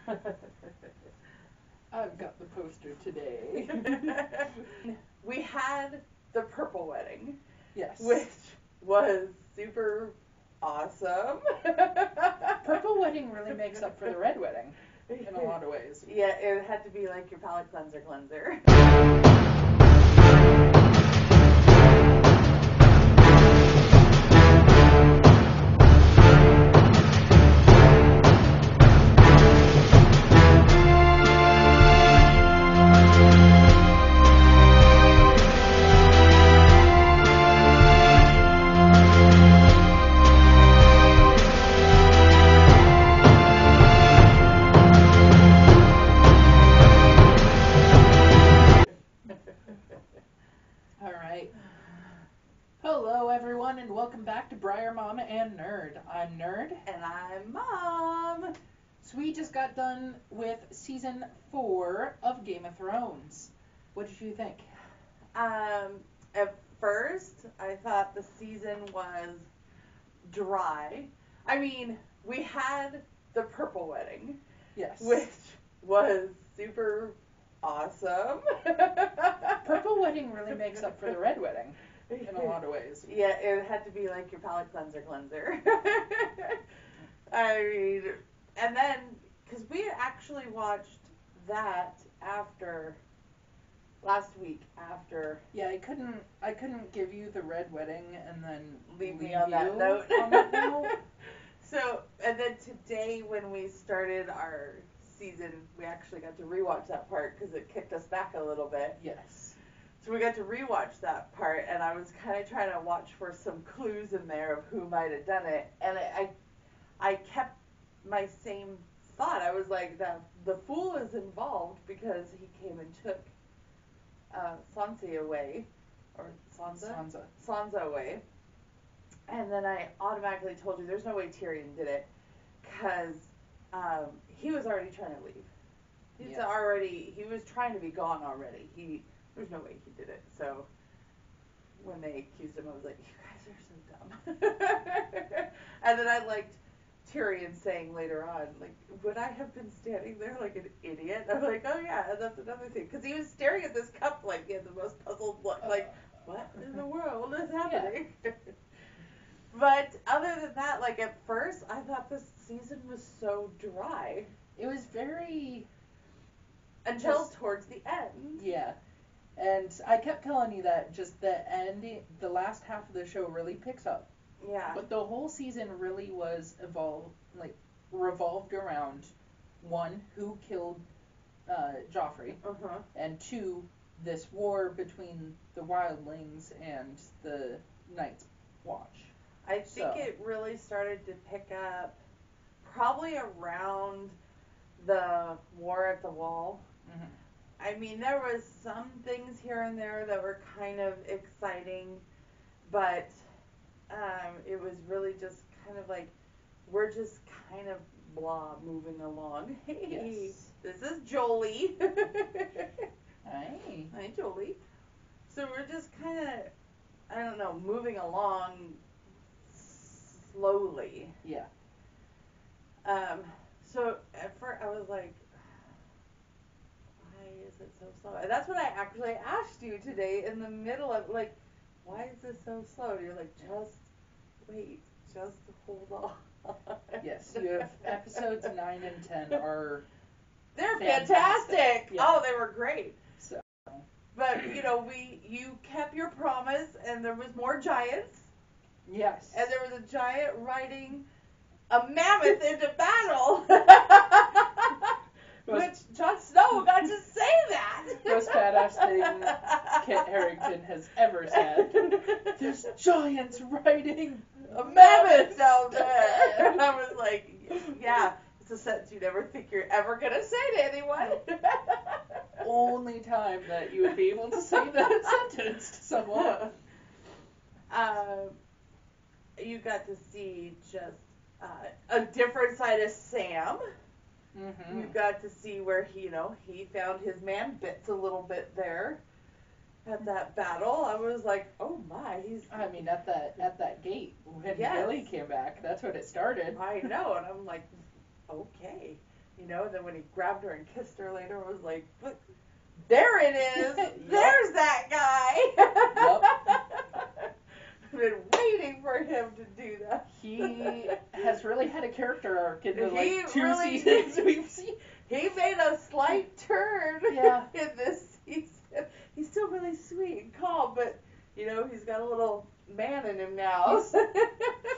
I've got the poster today. We had the purple wedding. Yes. Which was super awesome. Purple wedding really makes up for the red wedding in a lot of ways. Yeah, it had to be like your palate cleanser. All right. Hello, everyone, and welcome back to Briar, Mom, and Nerd. I'm Nerd. And I'm Mom. So we just got done with season 4 of Game of Thrones. What did you think? At first, I thought the season was dry. I mean, we had the purple wedding. Yes. Which was super awesome. Purple wedding really makes up for the red wedding in a lot of ways. Yeah, it had to be like your palate cleanser. I mean, and then, because we actually watched that after, last week after. Yeah, I couldn't give you the red wedding and then leave me on that note. So, and then today when we started our season, we actually got to rewatch that part because it kicked us back a little bit. Yes. So we got to rewatch that part, and I was kind of trying to watch for some clues in there of who might have done it, and I kept my same thought. I was like, the fool is involved because he came and took Sansa away, or Sansa away. And then I automatically told you there's no way Tyrion did it because he was already trying to leave. He was trying to be gone already. There's no way he did it. So when they accused him, I was like, you guys are so dumb. And then I liked Tyrion saying later on, like, would I have been standing there like an idiot? I'm like, oh yeah, and that's another thing. Because he was staring at this cup like he had the most puzzled look, like, what in the world is happening? Yeah. But other than that, like at first, I thought this season was so dry. It was very... Until towards the end. Yeah. And I kept telling you that just the last half of the show really picks up. Yeah. But the whole season really was revolved around, 1, who killed Joffrey, and 2, this war between the wildlings and the Night's Watch. I think it really started to pick up probably around the War at the Wall. Mm-hmm. I mean, there was some things here and there that were kind of exciting, but it was really just kind of like, we're just kind of blah moving along. Hey, yes. This is Jolie. Hi. Hi, Jolie. So we're just kind of, I don't know, moving along slowly. Yeah. So at first I was like, why is it so slow? And that's what I actually asked you today in the middle of, like, why is this so slow? And you're like, just wait, just hold on. Yes, you have episodes 9 and 10 are... They're fantastic. Yeah. Oh, they were great. So. But, you kept your promise, and there was more giants. Yes. And there was a giant riding a mammoth into battle. Which Jon Snow got to say that. Most badass thing Kit Harington has ever said. There's giants riding a mammoth down there. And I was like, yeah, it's a sentence you never think you're ever going to say to anyone. Only time that you would be able to say that sentence to someone. You got to see just a different side of Sam. Mm-hmm. You got to see where he found his man bits a little bit there at that battle. I was like, oh my, I mean, at that gate when Billy came back, that's when it started. I know, and I'm like, okay. you know, and then when he grabbed her and kissed her later, I was like, but there it is. There's that guy. Yep. I've been waiting for him to do that. He has really had a character arc in the two seasons we've seen. He made a slight turn in this season. He's still really sweet and calm, but, you know, he's got a little man in him now.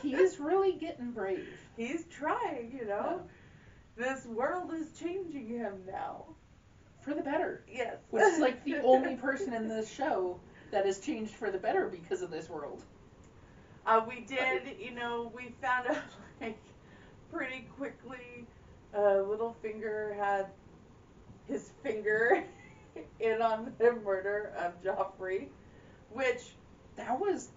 He's really getting brave. He's trying, you know. Yeah. This world is changing him now. For the better. Yes. Which is like the only person in this show that has changed for the better because of this world. We did, you know, we found out, like, pretty quickly, Littlefinger had his finger in on the murder of Joffrey, which... That was...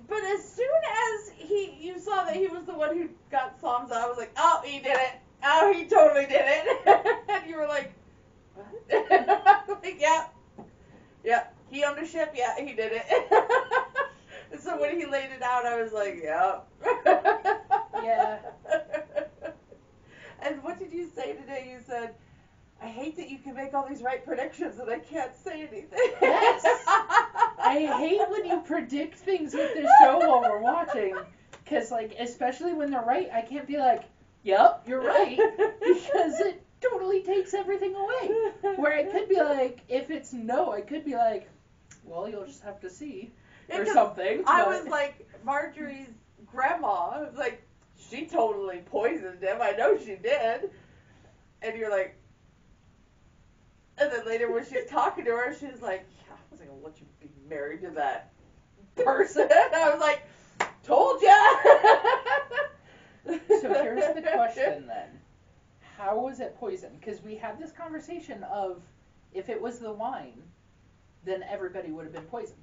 But as soon as you saw that he was the one who got Sansa, I was like, oh, he did it. Oh, he totally did it. And you were like, what? Like, yeah, he owned a ship, yeah, he did it. And so when he laid it out, I was like, yep. Yeah. And what did you say today? You said, I hate that you can make all these right predictions and I can't say anything. Yes. I hate when you predict things with this show while we're watching. Because, like, especially when they're right, I can't be like, yep, you're right. Because it totally takes everything away. Where I could be like, if it's no, I could be like, well, you'll just have to see. Or something. I was like, Marjorie's grandma. I was like, she totally poisoned him. I know she did. And you're like, and then later when she's talking to her, she's like, yeah, I wasn't going to let you be married to that person. I was like, told ya. So here's the question then. How was it poisoned? Because we had this conversation of, if it was the wine, then everybody would have been poisoned.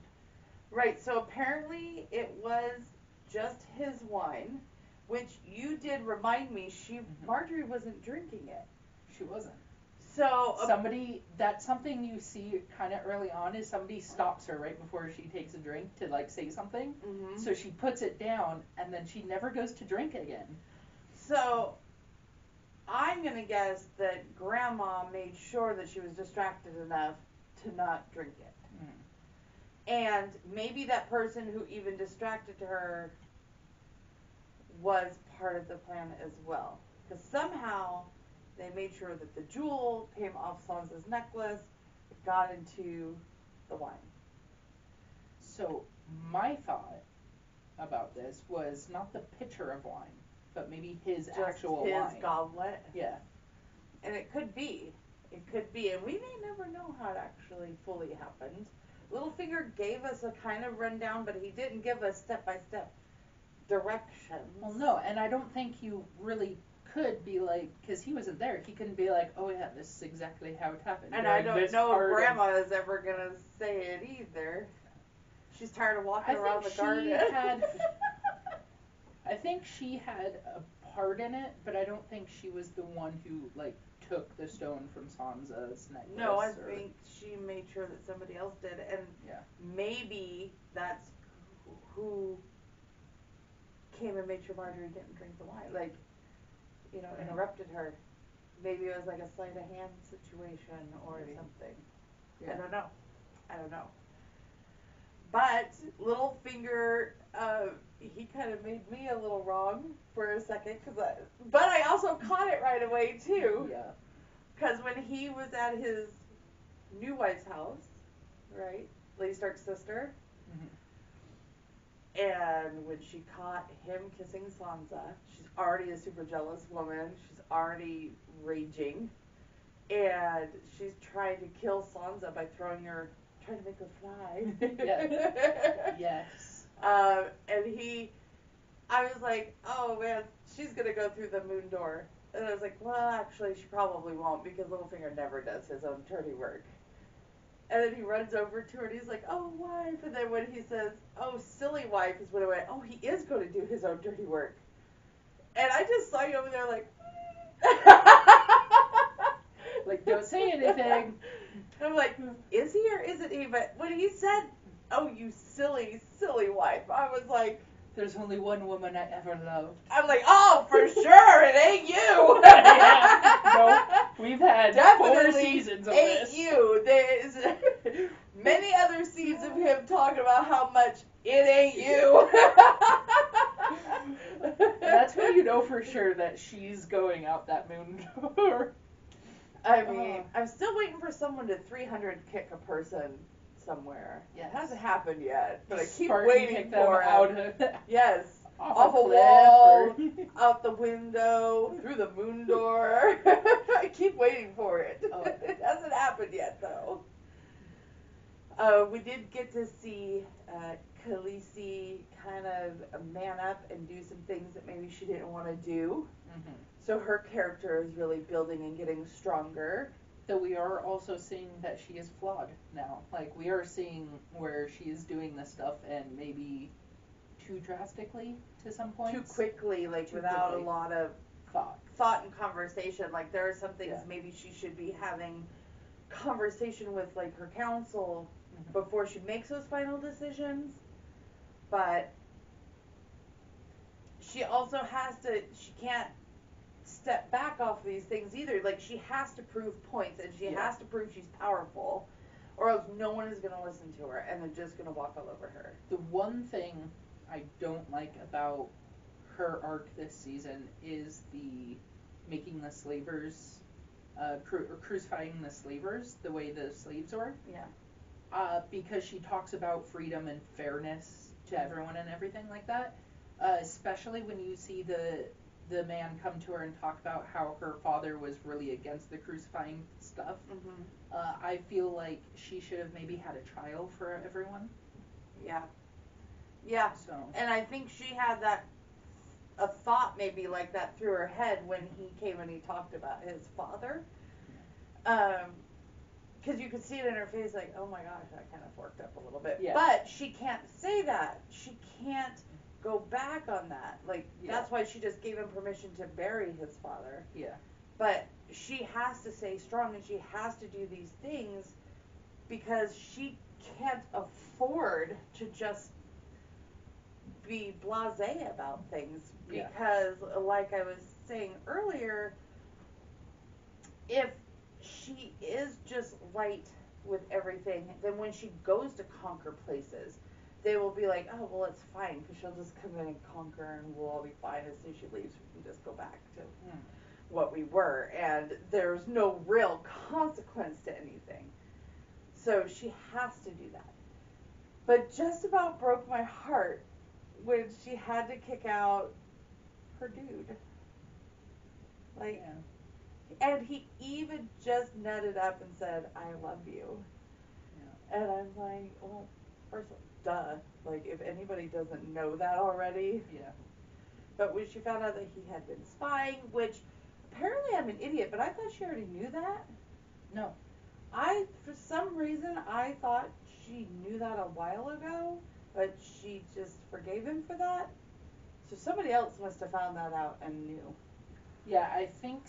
Right, so apparently it was just his wine, which you did remind me, Marjorie wasn't drinking it. She wasn't. So that's something you see kind of early on, is somebody stops her right before she takes a drink to, like, say something. Mm-hmm. So she puts it down, and then she never goes to drink again. So I'm going to guess that Grandma made sure that she was distracted enough to not drink it. And maybe that person who even distracted her was part of the plan as well. Because somehow they made sure that the jewel came off Sansa's necklace, it got into the wine. So my thought about this was not the pitcher of wine, but maybe his actual wine. His goblet. Yeah. And it could be. It could be. And we may never know how it actually fully happened. Littlefinger gave us a kind of rundown, but he didn't give us step-by-step directions. Well, no, and I don't think you really could be like, because he wasn't there, he couldn't be like, oh yeah, this is exactly how it happened. And I don't know if Grandma is ever going to say it either. She's tired of walking around the garden. I think she had a part in it, but I don't think she was the one who, like, took the stone from Sansa's necklace. No, I think she made sure that somebody else did, and maybe that's who came and made sure Marjorie didn't drink the wine. Like, you know, interrupted her. Maybe it was like a sleight of hand situation or something. Yeah. I don't know. But Littlefinger, he kind of made me a little wrong for a second, but I also caught it right away too. Yeah. Because when he was at his new wife's house, right, Lady Stark's sister, and when she caught him kissing Sansa, she's already a super jealous woman. She's already raging, and she's trying to kill Sansa by trying to make her fly. Yes. And I was like, oh man, she's gonna go through the moon door. And I was like, well, actually, she probably won't, because Littlefinger never does his own dirty work. And then he runs over to her, and he's like, oh, wife. And then when he says, oh, silly wife, is when I went, oh, he is going to do his own dirty work. And I just saw you over there like, like, don't say anything. I'm like, is he or isn't he? But when he said, oh, you silly, silly wife, I was like, there's only one woman I ever loved. I'm like, oh, for sure, it ain't you. Yeah. we've had 4 seasons of ain't this. you. There's many other scenes of him talking about how much it ain't you. That's when you know for sure that she's going out that moon door. I mean, I'm still waiting for someone to 300 kick a person somewhere. Yes. It hasn't happened yet, but I keep Spartan waiting kick them for it. out of, Yes. off a a cliff wall, or... out the window, through the moon door. I keep waiting for it. Oh. It hasn't happened yet, though. We did get to see Khaleesi kind of man up and do some things that maybe she didn't want to do. Mm-hmm. So her character is really building and getting stronger. Though we are also seeing that she is flawed now. Like, we are seeing where she is doing this stuff and maybe too drastically to some points. Too quickly, like without a lot of thought and conversation. Like, there are some things maybe she should be having conversation with, like, her counsel before she makes those final decisions. But she also she can't step back off of these things either. Like, she has to prove points, and she has to prove she's powerful, or else no one is going to listen to her, and they're just going to walk all over her. The one thing I don't like about her arc this season is the making the slavers, crucifying the slavers the way the slaves were. Yeah. Because she talks about freedom and fairness to everyone and everything like that. Especially when you see the man come to her and talk about how her father was really against the crucifying stuff. Mm-hmm. I feel like she should have maybe had a trial for everyone. Yeah. Yeah. So. And I think she had a thought maybe like that through her head when he came and he talked about his father. Because you could see it in her face, like, oh my gosh, that kind of worked up a little bit. Yeah. But she can't say that. She can't go back on that. Like, that's why she just gave him permission to bury his father. Yeah. But she has to stay strong and she has to do these things because she can't afford to just be blasé about things. Because, like I was saying earlier, if she is just light with everything, then when she goes to conquer places, they will be like, oh, well, it's fine, because she'll just come in and conquer, and we'll all be fine. As soon as she leaves, we can just go back to what we were, and there's no real consequence to anything. So she has to do that. But just about broke my heart when she had to kick out her dude. Like, and he even just nutted up and said, I love you. Yeah. And I'm like, well, first of all, duh. Like, if anybody doesn't know that already. Yeah. But when she found out that he had been spying, which apparently I'm an idiot, but I thought she already knew that. No. For some reason, I thought she knew that a while ago, but she just forgave him for that. So somebody else must have found that out and knew. Yeah, I think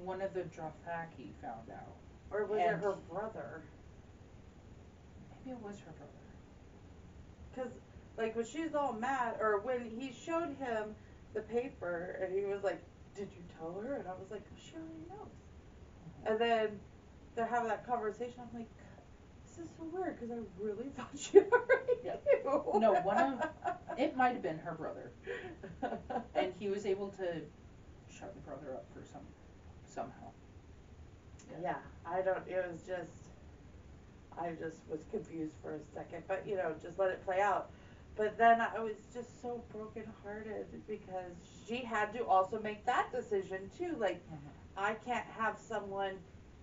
one of the Dothraki found out. Or was it her brother? Maybe it was her brother. Because, like, when she's all mad, or when he showed him the paper, and he was like, did you tell her? And I was like, she already knows. Mm-hmm. And then they're having that conversation. I'm like, this is so weird, because I really thought she already knew. No, it might have been her brother. And he was able to shut the brother up for somehow. Yeah, I just was confused for a second, but, just let it play out. But then I was just so brokenhearted because she had to also make that decision too. Like, I can't have someone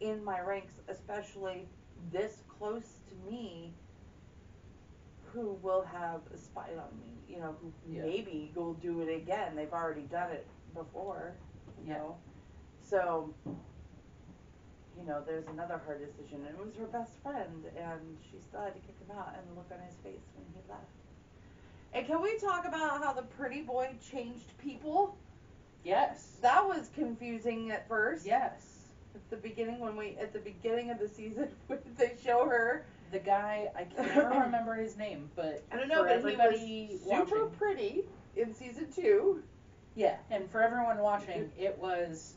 in my ranks, especially this close to me, who will have a spy on me, who maybe will do it again. They've already done it before, you know. So, there's another hard decision. And it was her best friend, and she still had to kick him out, and the look on his face when he left. And can we talk about how the pretty boy changed people? Yes. That was confusing at first. Yes. At the beginning of the season, when they show her. The guy, I can never remember his name, but I don't know, but he was super pretty in season 2. Yeah, and for everyone watching, it was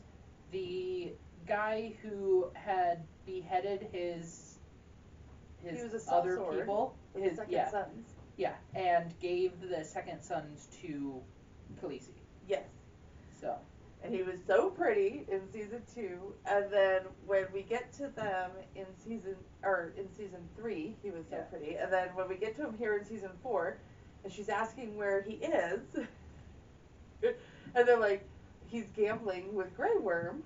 the guy who had beheaded his other people, his second sons. Yeah, and gave the second sons to Khaleesi. Yes. So. And he was so pretty in season 2, and then when we get to them in season 3, he was so pretty, and then when we get to him here in season 4, and she's asking where he is, and they're like, he's gambling with Grey Worm,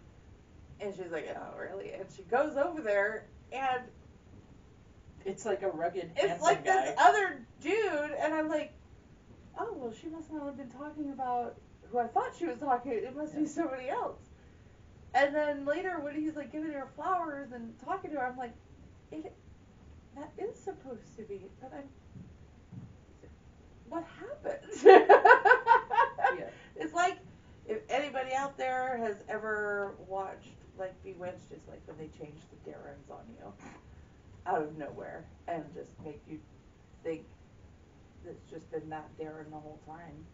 and she's like, oh really? And she goes over there, and it's like a rugged, it's like guy. This other dude, and I'm like, oh well, she must not have been talking about who I thought she was talking. It must be somebody else. And then later, when he's like giving her flowers and talking to her, I'm like, that is supposed to be, but what happened? Yeah. It's like, if anybody out there has ever watched like Bewitched, it's like when they change the Darrens on you out of nowhere and just make you think it's just been that Darren the whole time.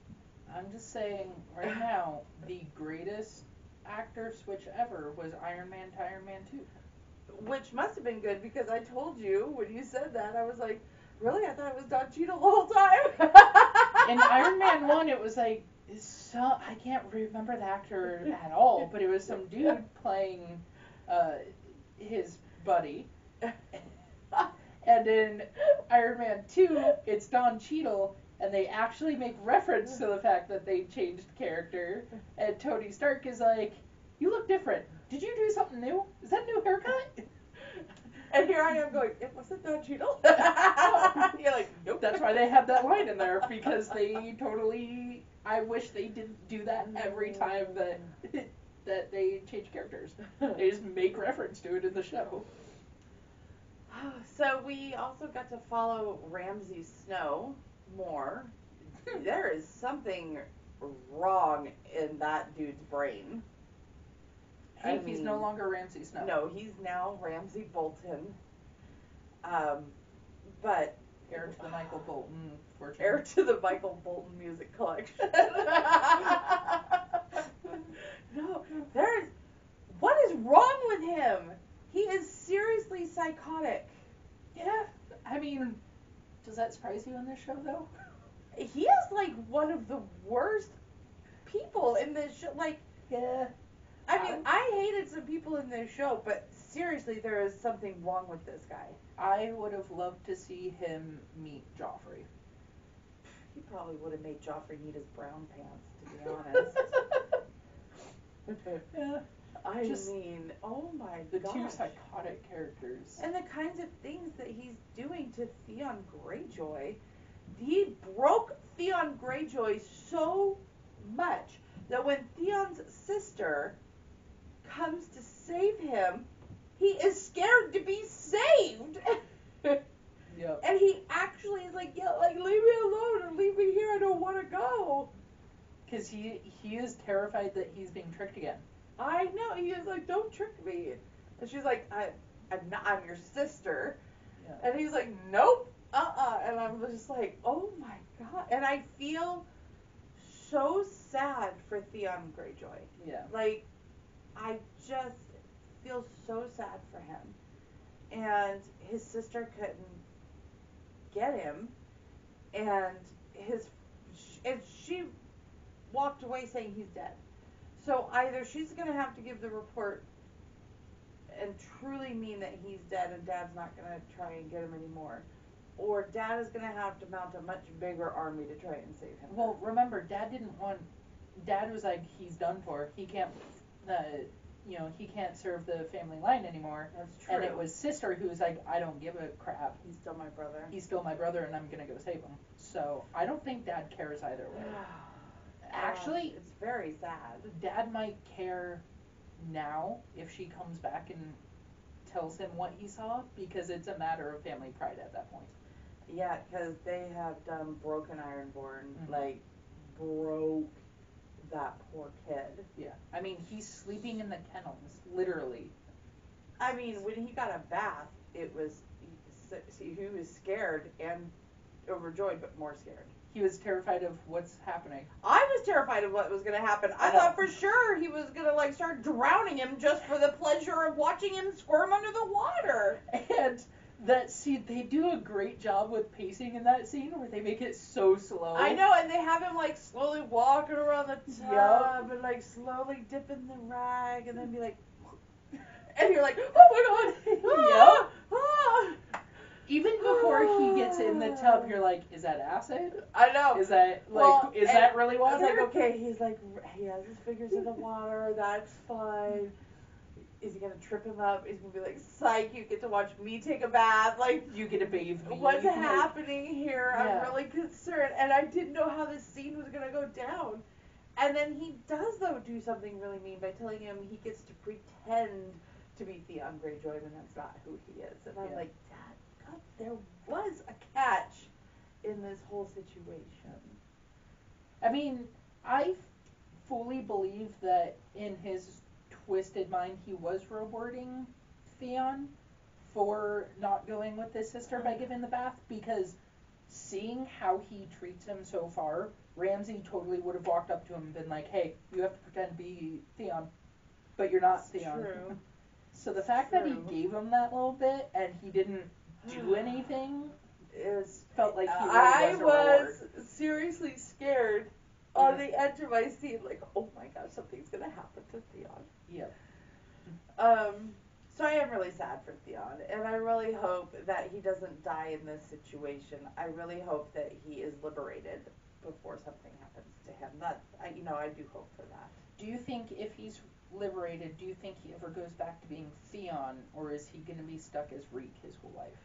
I'm just saying, right now, the greatest actor switch ever was Iron Man to Iron Man 2. Which must have been good, because I told you, when you said that, I was like, really? I thought it was Don Cheadle the whole time? In Iron Man 1, it was like, I can't remember the actor at all, but it was some dude playing his buddy. And in Iron Man 2, it's Don Cheadle, and they actually make reference to the fact that they changed character. And Tony Stark is like, you look different. Did you do something new? Is that a new haircut? And here I am going, it wasn't Don Cheadle. You're like, nope. That's why they have that line in there, because they totally, I wish they didn't do that every time that they change characters. They just make reference to it in the show. So we also got to follow Ramsay Snow more. There is something wrong in that dude's brain. Hey, he's no longer Ramsay Snow. No, he's now Ramsay Bolton. But heir to the Michael Bolton fortune. Heir to the Michael Bolton music collection. No, what is wrong with him? He is seriously psychotic. Yeah, I mean, does that surprise you on this show, though? He is, like, one of the worst people in this show. Like, yeah. I mean, I hated some people in this show, but seriously, there is something wrong with this guy. I would have loved to see him meet Joffrey. He probably would have made Joffrey need his brown pants, to be honest. Yeah. I mean, oh my god. The two psychotic characters. And the kinds of things that he's doing to Theon Greyjoy. He broke Theon Greyjoy so much that when Theon's sister comes to save him, he is scared to be saved. Yep. And he actually is like, yeah, like, leave me alone or leave me here, I don't want to go. Because he is terrified that he's being tricked again. I know, he is like, don't trick me. And she's like, I'm your sister. Yeah. And he's like, nope, and I'm just like, oh my god. And I feel so sad for Theon Greyjoy. Yeah. Like, I just feel so sad for him. And his sister couldn't get him. And she walked away saying he's dead. So either she's going to have to give the report and truly mean that he's dead and Dad's not going to try and get him anymore, or Dad is going to have to mount a much bigger army to try and save him. Well, remember, Dad was like, he's done for. He can't, he can't serve the family line anymore. That's true. And it was sister who was like, I don't give a crap. He's still my brother. He's still my brother, and I'm going to go save him. So I don't think Dad cares either way. Actually, it's very sad. Dad might care now if she comes back and tells him what he saw, because it's a matter of family pride at that point. Yeah, because they have done broken Ironborn, like, broke that poor kid. Yeah. I mean, he's sleeping in the kennels, literally. I mean, when he got a bath, he was scared and overjoyed, but more scared. He was terrified of what's happening. I was terrified of what was going to happen. I thought for sure he was going to like start drowning him just for the pleasure of watching him squirm under the water. And that scene, they do a great job with pacing in that scene where they make it so slow. I know, and they have him like slowly walking around the tub and like slowly dipping the rag and then be like, and you're like, oh my god, yep. Ah. Even before he gets in the tub, you're like, is that acid? I know. Is that like, is that really water? I was like, okay, he's like, he has his fingers in the water, that's fine. Is he gonna trip him up? He's gonna be like, psych, you get to watch me take a bath. Like, you get to bathe me. What's happening here? Yeah. I'm really concerned. And I didn't know how this scene was gonna go down. And then he does, though, do something really mean by telling him he gets to pretend to be Theon Greyjoy when that's not who he is. And I'm like, God, there was a catch in this whole situation. I mean, I fully believe that in his twisted mind he was rewarding Theon for not going with his sister by giving the bath, because seeing how he treats him so far, Ramsay totally would have walked up to him and been like, hey, you have to pretend to be Theon, but you're not Theon. True. So the fact that he gave him that little bit and he didn't do anything felt like he really was a reward. Seriously scared on the edge of my seat, like, oh my gosh, something's gonna happen to Theon. Yep. So I am really sad for Theon, and I really hope that he doesn't die in this situation. I really hope that he is liberated before something happens to him. I do hope for that. Do you think if he's liberated, do you think he ever goes back to being Theon, or is he gonna be stuck as Reek his whole life?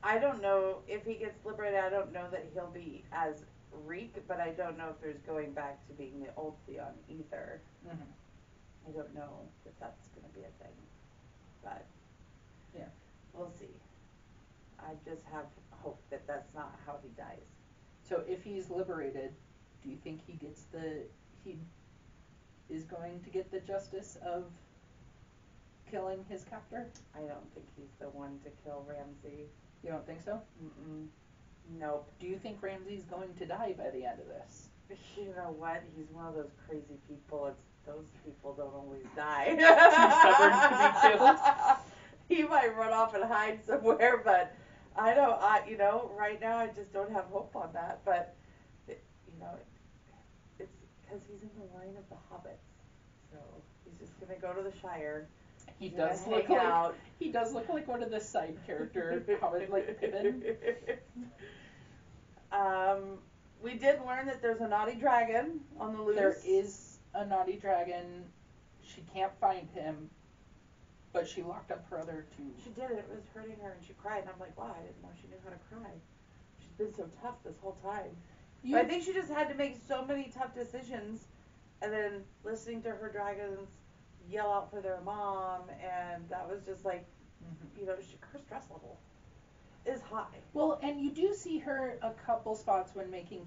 I don't know if he gets liberated. I don't know that he'll be as Reek, but I don't know if there's going back to being the old Theon either. Mm-hmm. I don't know if that's going to be a thing, but yeah, we'll see. I just have hope that that's not how he dies. So if he's liberated, do you think he is going to get the justice of killing his captor? I don't think he's the one to kill Ramsay. You don't think so? Mm-mm. Nope. Do you think Ramsay's going to die by the end of this? You know what? He's one of those crazy people. Those people don't always die. Too stubborn to be killed. He might run off and hide somewhere, but I don't. Right now I just don't have hope on that. But it's because he's in the line of the hobbits, so he's just gonna go to the Shire. He does look like one of the side character hobbit, like Pippin. We did learn that there's a naughty dragon on the loose. There is a naughty dragon. She can't find him, but she locked up her other two. She did it. It was hurting her, and she cried. And I'm like, wow, I didn't know she knew how to cry. She's been so tough this whole time. But I think she just had to make so many tough decisions, and then listening to her dragons yell out for their mom, and that was just like, her stress level is high. Well, and you do see her a couple spots when making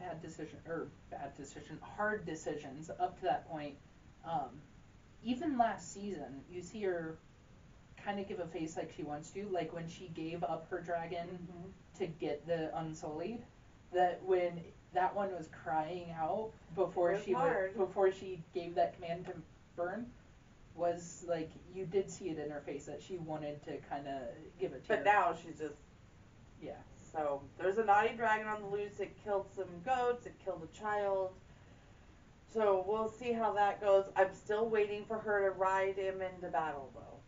hard decisions up to that point. Even last season, you see her kind of give a face like she wants to, like when she gave up her dragon to get the Unsullied. That when that one was crying out before she gave that command to burn, was like, you did see it in her face that she wanted to kind of give it to her. But now she's just... Yeah. So, there's a naughty dragon on the loose. It killed some goats. It killed a child. So, we'll see how that goes. I'm still waiting for her to ride him into battle, though.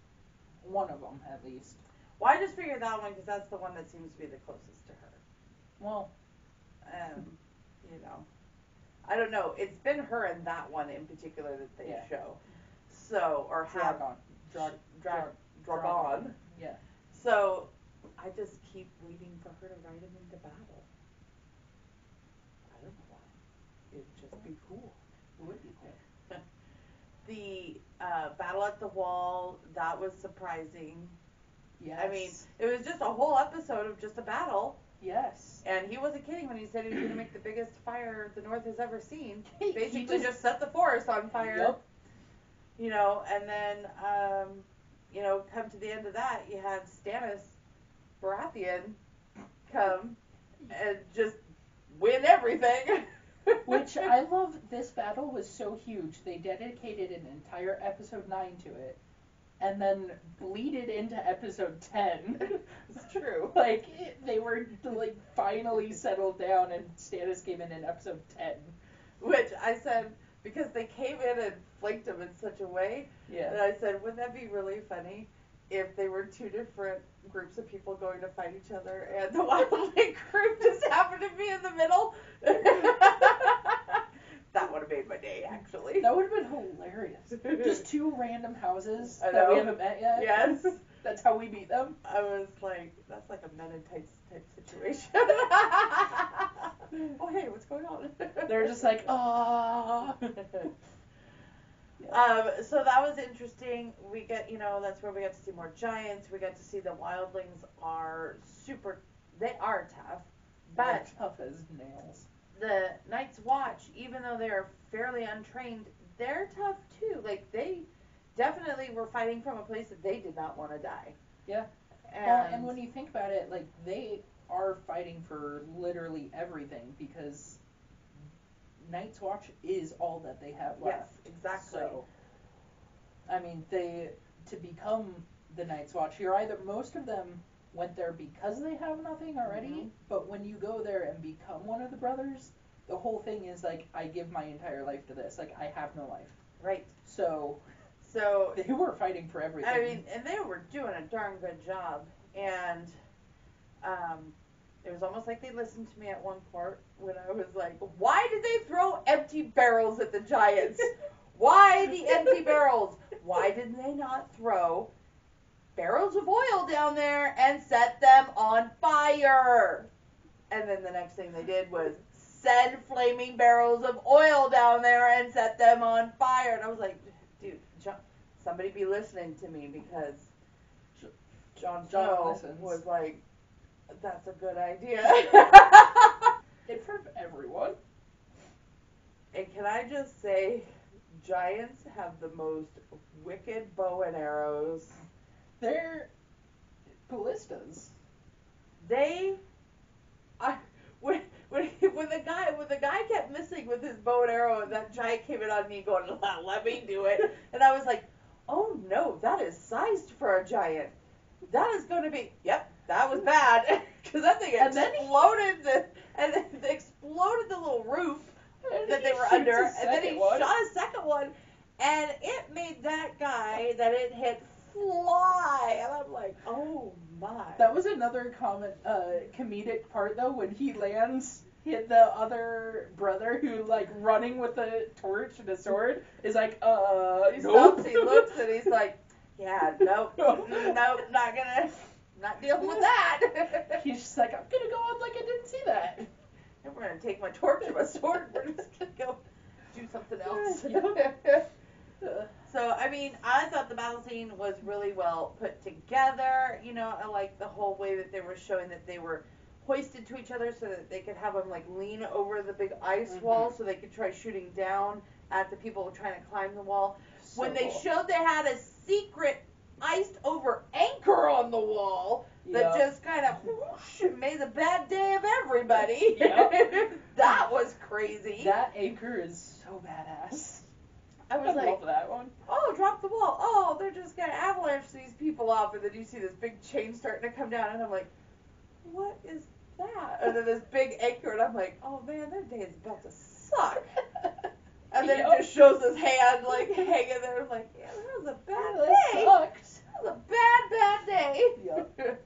One of them, at least. Well, I just figured that one because that's the one that seems to be the closest to her. Well... I don't know. It's been her and that one in particular that they show. So, or have... Dragon. Yeah. So, I just keep waiting for her to ride him into battle. I don't know why. It'd just be cool. It would be cool. The battle at the wall, that was surprising. Yes. I mean, it was just a whole episode of just a battle. Yes. And he wasn't kidding when he said he was going to make the biggest fire the North has ever seen. Basically just set the forest on fire. Yep. And then, come to the end of that, you had Stannis Baratheon come and just win everything. Which I love. This battle was so huge. They dedicated an entire episode 9 to it, and then bleeded into episode 10. It's true. Like they were like finally settled down, and Stannis came in episode 10. Which I said, because they came in and flanked him in such a way, that I said, wouldn't that be really funny if they were two different groups of people going to fight each other, and the Wildling group just happened to be in the middle? That would have made my day, actually. That would have been hilarious. Just two random houses that we haven't met yet. Yes. That's how we beat them. I was like, that's like a Men in Tights type situation. Oh, hey, what's going on? They're just like, ah. So that was interesting. We get, that's where we got to see more giants. We got to see the wildlings are they are tough. But they're tough as nails. The Night's Watch, even though they're fairly untrained, they're tough too. Like, they definitely were fighting from a place that they did not want to die. Yeah. And when you think about it, like, they are fighting for literally everything, because Night's Watch is all that they have left. Yes, exactly. So, I mean, to become the Night's Watch, most of them went there because they have nothing already, but when you go there and become one of the brothers, the whole thing is like, I give my entire life to this. Like, I have no life. Right. So they were fighting for everything. I mean, and they were doing a darn good job. And it was almost like they listened to me at one part when I was like, why did they throw empty barrels at the giants? Why the empty barrels? Why didn't they not throw barrels of oil down there and set them on fire? And then the next thing they did was send flaming barrels of oil down there and set them on fire. And I was like, dude, somebody be listening to me, because Jon Snow was like, that's a good idea. In front of everyone. And can I just say, giants have the most wicked bow and arrows. They're ballistas. When the guy kept missing with his bow and arrow, and that giant came in on me going, let me do it. And I was like, oh no, that is sized for a giant. That is going to be, yep, that was bad. Because that thing exploded the little roof that they were under. And then he shot a second one. And it made that guy that it hit fly. And I'm like, oh my. That was another comedic part, though, when he hit the other brother who, like, running with a torch and a sword, is like, He stops, he looks, and he's like, yeah, nope, not dealing with that. He's just like, I'm gonna go on like I didn't see that. And we're gonna take my torch and my sword, we're just gonna go do something else. So, I mean, I thought the battle scene was really well put together. I like the whole way that they were showing that they were hoisted to each other so that they could have them, like, lean over the big ice wall so they could try shooting down at the people trying to climb the wall. So when they showed they had a secret iced over anchor on the wall that just kind of whoosh, made the bad day of everybody. That was crazy. That anchor is so badass. I was like, love that one. Oh, drop the wall. Oh, they're just going to avalanche these people off. And then you see this big chain starting to come down. And I'm like, what is that? And then this big anchor. And I'm like, oh, man, their day is about to suck. And then it just shows his hand, like, hanging there. I'm like, yeah, that was a bad day. Sucks. That was a bad day. Yep.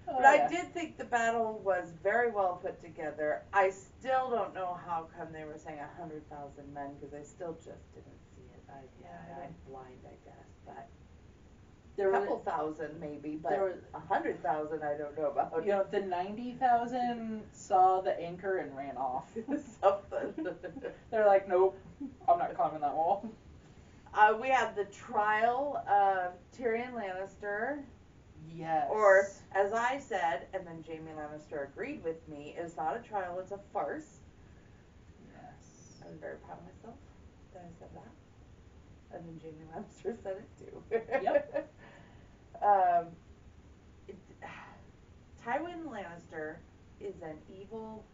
But I did think the battle was very well put together. I still don't know how come they were saying 100,000 men, because I still just didn't see it. I'm blind, I guess. But a couple thousand maybe, but 100,000 I don't know about. The 90,000 saw the anchor and ran off. Something. They're like, nope, I'm not climbing that wall. We have the trial of Tyrion Lannister. Yes. Or, as I said, and then Jaime Lannister agreed with me, it's not a trial, it's a farce. Yes. I'm very proud of myself that I said that. And then Jaime Lannister said it too. Yep. Tywin Lannister is an evil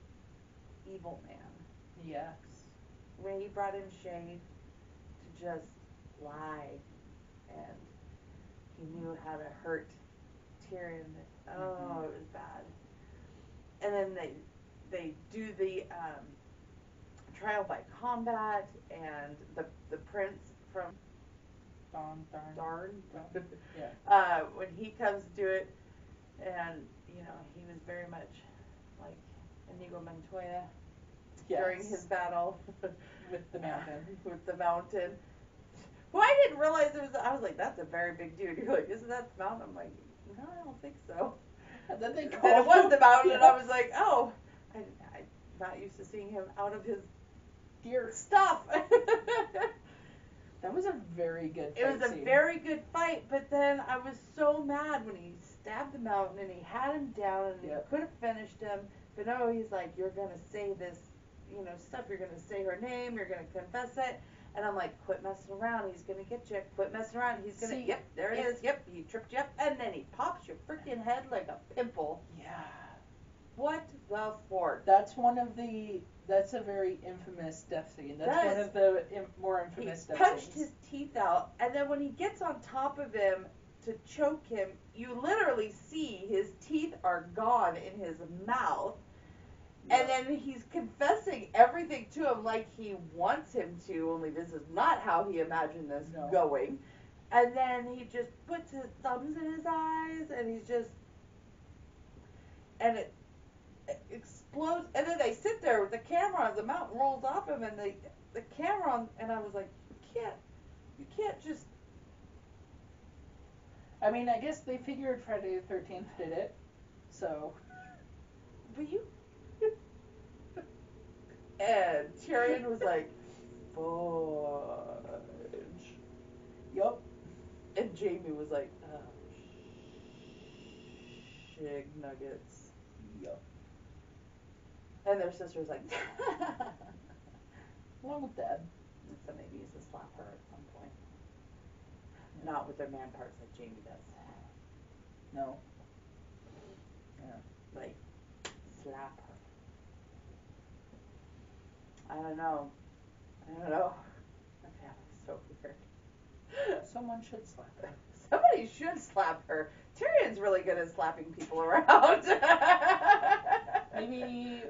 evil man. Yes. When he brought in Shay to just lie, and he knew how to hurt Tyrion. Oh, it was bad. And then they do the trial by combat, and the prince from Darn. Yeah. When he comes to it, and you know he was very much like Inigo Montoya during his battle with the mountain. With the mountain. Who I didn't realize it was. I was like, that's a very big dude. You're like, isn't that the mountain? I'm like, no, I don't think so. And then it was the mountain, and I was like, oh, I'm not used to seeing him out of his gear stuff. That was a very good fight. It was a very good fight, but then I was so mad when he stabbed the mountain and he had him down and he could have finished him. But no, he's like, you're going to say this, you know, stuff. You're going to say her name. You're going to confess it. And I'm like, quit messing around. He's going to get you. Quit messing around. He's going to, yep, there it is. Yep, he tripped you up. And then he pops your freaking head like a pimple. Yeah. What the fork? That's a very infamous death scene. That's one of the more infamous death scenes. He punched his teeth out, and then when he gets on top of him to choke him, you literally see his teeth are gone in his mouth. And then he's confessing everything to him like he wants him to, only this is not how he imagined this going. And then he just puts his thumbs in his eyes, and he's just... And it explodes, and then they sit there with the camera on, the mountain rolls off him, and the camera on, and I was like, you can't just... I mean, I guess they figured Friday the 13th did it, so... But you... And Tyrion was like, fudge. Yup. And Jamie was like, shig nuggets. Yup. And their sister was like, along with Dad. So maybe he used to slap her at some point. Not with their man parts like Jamie does. No. Yeah. Like, slap her. I don't know. My family's so weird. Someone should slap her. Somebody should slap her. Tyrion's really good at slapping people around. Maybe...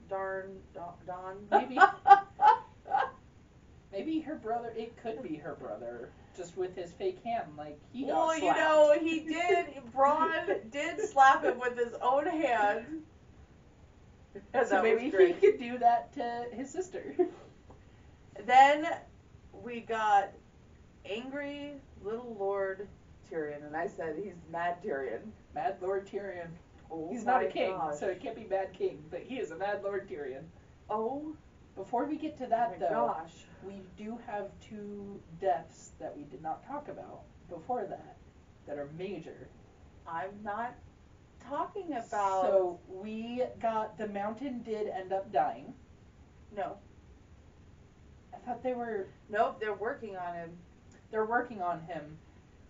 Dawn? Maybe her brother, it could be her brother, just with his fake hand, like he got slapped. slapped. You know, he did, Bronn did slap him with his own hand. So maybe he could do that to his sister. Then we got angry little Lord Tyrion, and I said he's Mad Tyrion. Mad Lord Tyrion. Oh, he's not a king, so it can't be Mad King, but he is a Mad Lord Tyrion. Oh. Before we get to that, we do have 2 deaths that we did not talk about before that are major. I'm not talking about... So, we got... The mountain did end up dying. No. I thought they were... Nope, they're working on him. They're working on him.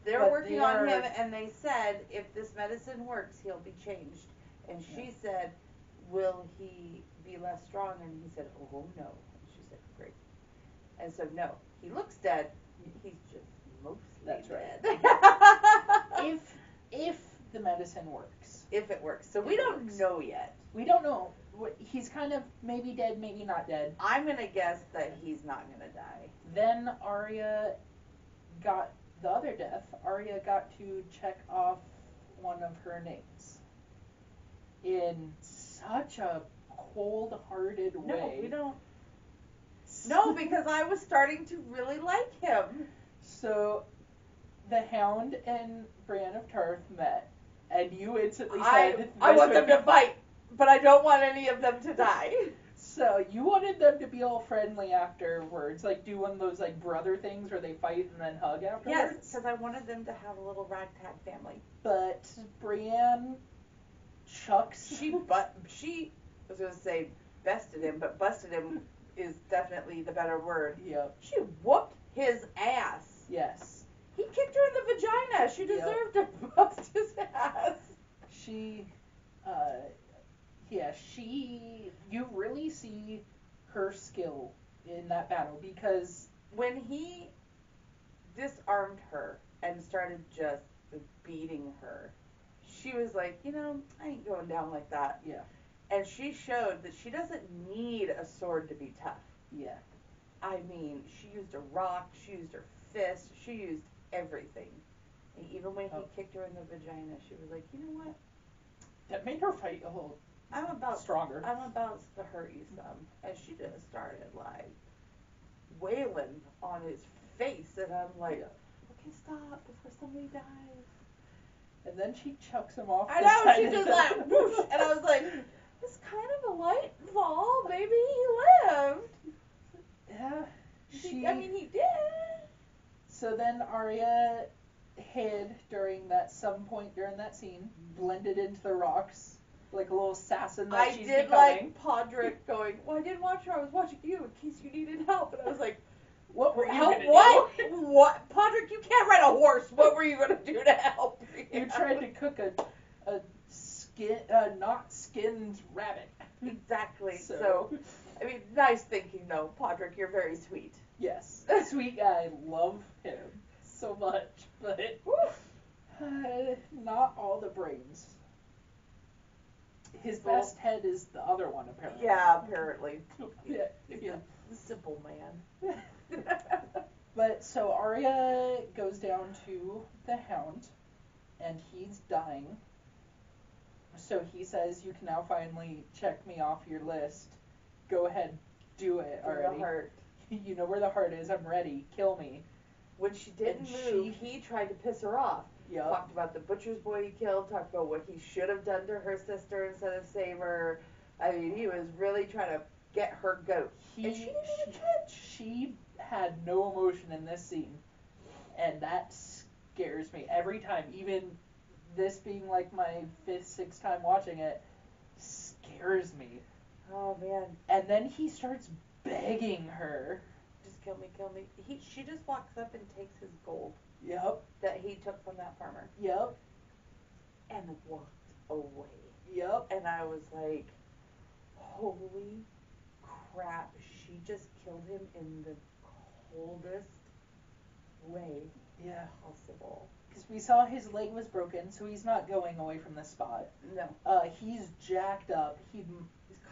They're working on him, and they said, if this medicine works, he'll be changed. And she said, will he be less strong? And he said, oh, no. And she said, great. And so, no. He looks dead. He's just mostly dead. If the medicine works. If it works. So we don't know yet. We don't know. He's kind of maybe dead, maybe not dead. I'm going to guess that he's not going to die. Then Arya got the other death. Arya got to check off one of her names. In such a cold-hearted way. No, we don't. No, because I was starting to really like him. So, the Hound and Brienne of Tarth met, and you instantly said... I want them to fight, but I don't want any of them to die. So, you wanted them to be all friendly afterwards, like do one of those like brother things where they fight and then hug afterwards? Yes, because I wanted them to have a little ragtag family. But Brienne chucks... She, I was going to say bested him, but busted him is definitely the better word. Yep. She whooped his ass. Yes. He kicked her in the vagina. She deserved to bust his ass. Yeah, you really see her skill in that battle because when he disarmed her and started just beating her, she was like, I ain't going down like that. Yeah. And she showed that she doesn't need a sword to be tough. Yeah. I mean, she used a rock, she used her fist, she used everything. And even when he kicked her in the vagina, she was like, you know what? That made her fight a little stronger. I'm about to hurt you some. And she just started, like, wailing on his face. And I'm like, okay, stop before somebody dies. And then she chucks him off. I know, she just like, whoosh. And I was like, it's kind of a light fall. Maybe he lived. Yeah. He did. So then Arya hid some point during that scene, blended into the rocks, like a little assassin that she's becoming. I did like Podrick going, well, I didn't watch her, I was watching you in case you needed help. And I was like, what were you help gonna what? do? What? Podrick, you can't ride a horse. What were you going to do to help me? You tried to cook a not skinned rabbit. Exactly. So, I mean, nice thinking though, Podrick. You're very sweet. Yes, sweet guy. Love him so much, but not all the brains. His best head is the other one, apparently. Yeah, apparently. Yeah. The simple man. But so Arya goes down to the Hound, and he's dying. So he says, "You can now finally check me off your list. Go ahead, do it already. The heart. You know where the heart is. I'm ready. Kill me." When she didn't move, he tried to piss her off. Yep. Talked about the butcher's boy he killed. Talked about what he should have done to her sister instead of save her. I mean, he was really trying to get her goat. And she didn't even touch. She had no emotion in this scene, and that scares me every time. Even this being like my 5th, 6th time watching it, scares me. Oh man. And then he starts begging her. Just kill me, kill me. She just walks up and takes his gold. Yep. That he took from that farmer. Yep. And walked away. Yep. And I was like, holy crap, she just killed him in the coldest way possible. Because we saw his leg was broken, so he's not going away from the spot. No. He's jacked up. He's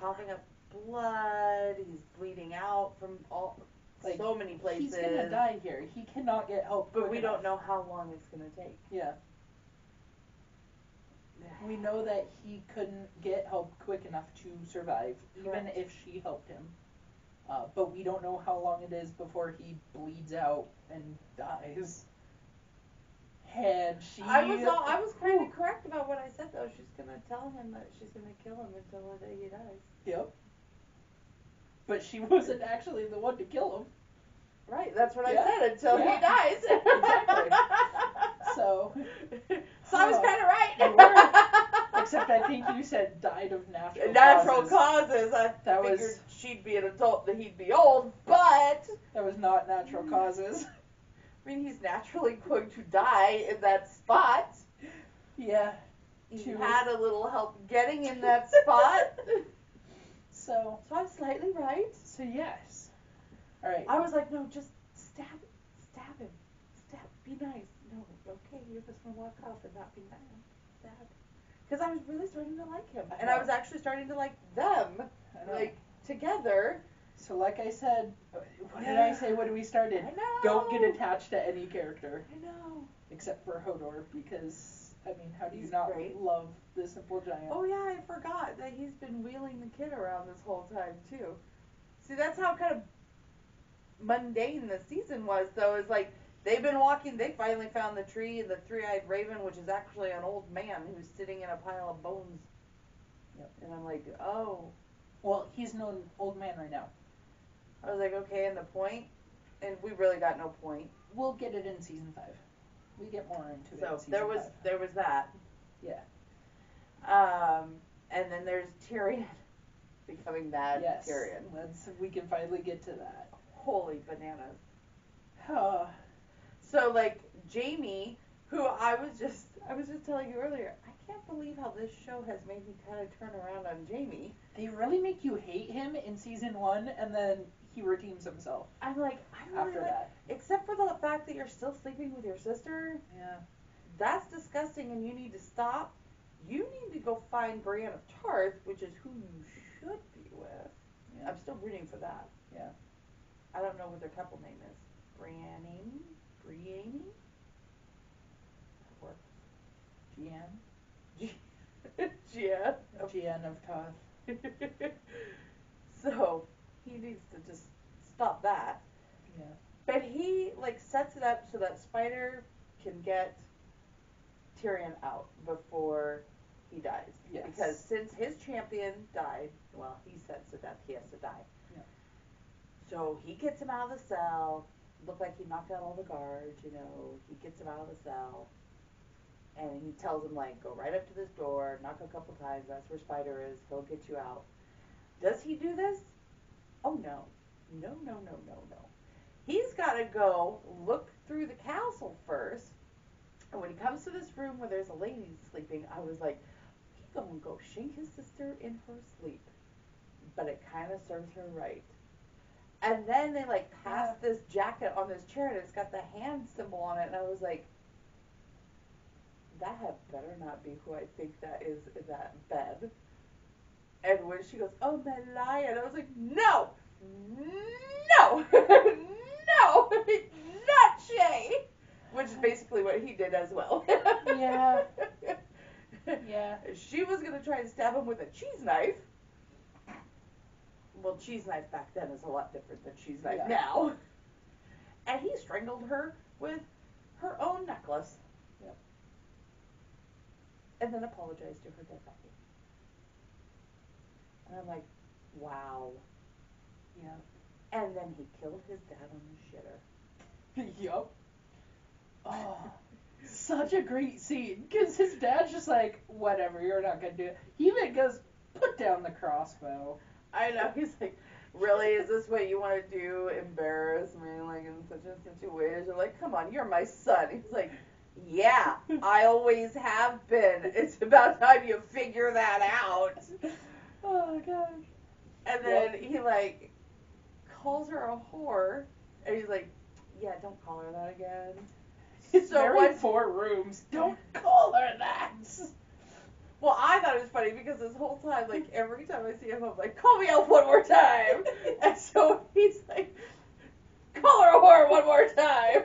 coughing up blood. He's bleeding out from so many places. He's gonna die here. He cannot get help. But we don't know how long it's gonna take. Yeah. We know that he couldn't get help quick enough to survive, even if she helped him. But we don't know how long it is before he bleeds out and dies. And I was kind of correct about what I said though. She's gonna tell him that she's gonna kill him until the day he dies. Yep. But she wasn't actually the one to kill him. Right, that's what I said, until he dies. Exactly. So I was kind of right. You were. Except I think you said died of natural causes. I figured she'd be an adult, that he'd be old, but that was not natural causes. I mean, he's naturally going to die in that spot. Yeah. He had a little help getting in that spot. So I'm slightly right. So yes. All right. I was like, no, just stab him. Be nice. No, okay, you're just gonna walk off and not be mad. Stab. Because I was really starting to like him, and I was actually starting to like them, like together. So like I said, what did I say when we started? I know. Don't get attached to any character. I know. Except for Hodor, because I mean, how do you not love the simple giant? Oh yeah, I forgot that he's been wheeling the kid around this whole time too. See, that's how kind of mundane the season was, though. Is like they've been walking. They finally found the tree and the three-eyed raven, which is actually an old man who's sitting in a pile of bones. Yep. And I'm like, oh. Well, he's no old man right now. I was like, okay, and the point? And we really got no point. We'll get it in season 5. We get more into it. So there was that. Yeah. And then there's Tyrion becoming mad. Yes. Tyrion. We can finally get to that. Holy bananas. Oh. So like Jamie, who I was just telling you earlier, I can't believe how this show has made me kind of turn around on Jamie. They really make you hate him in season 1, and then he redeems himself. I'm like, after that. Except for the fact that you're still sleeping with your sister. Yeah. That's disgusting, and you need to stop. You need to go find Brian of Tarth, which is who you should be with. Yeah. I'm still rooting for that. Yeah. I don't know what their couple name is. Brianne? That works. Gian of Toth. So, he needs to just stop that. Yeah. But he, like, sets it up so that Spider can get Tyrion out before he dies. Yes. Because since his champion died, well, he sets to death, he has to die. Yeah. So he gets him out of the cell. Looked like he knocked out all the guards, you know. He gets him out of the cell. And he tells him, like, go right up to this door, knock a couple times, that's where Spider is, he'll get you out. Does he do this? Oh, no. No. He's got to go look through the castle first. And when he comes to this room where there's a lady sleeping, I was like, he gonna go shank his sister in her sleep. But it kind of serves her right. And then they, like, pass this jacket on this chair, and it's got the hand symbol on it, and I was like, that had better not be who I think that is in that bed. And when she goes, oh, my lion, I was like, no, not Shay. Which is basically what he did as well. Yeah. Yeah. She was going to try and stab him with a cheese knife. Well, cheese knife back then is a lot different than cheese knife now. And he strangled her with her own necklace. Yep. And then apologized to her dead body. And I'm like, wow. Yeah. And then he killed his dad on the shitter. Yup. Oh, such a great scene. Because his dad's just like, whatever, you're not going to do it. He even goes, put down the crossbow. I know, he's like, really, is this what you want to do? Embarrass me, like, in such a situation? I'm like, come on, you're my son. He's like, yeah, I always have been. It's about time you figure that out. Oh, gosh. And then he, like, calls her a whore, and he's like, yeah, don't call her that again. It's so very 4 rooms. Don't call her that. Well, I thought it was funny because this whole time, like, every time I see him, I'm like, call me out one more time. And so he's like, call her a whore one more time.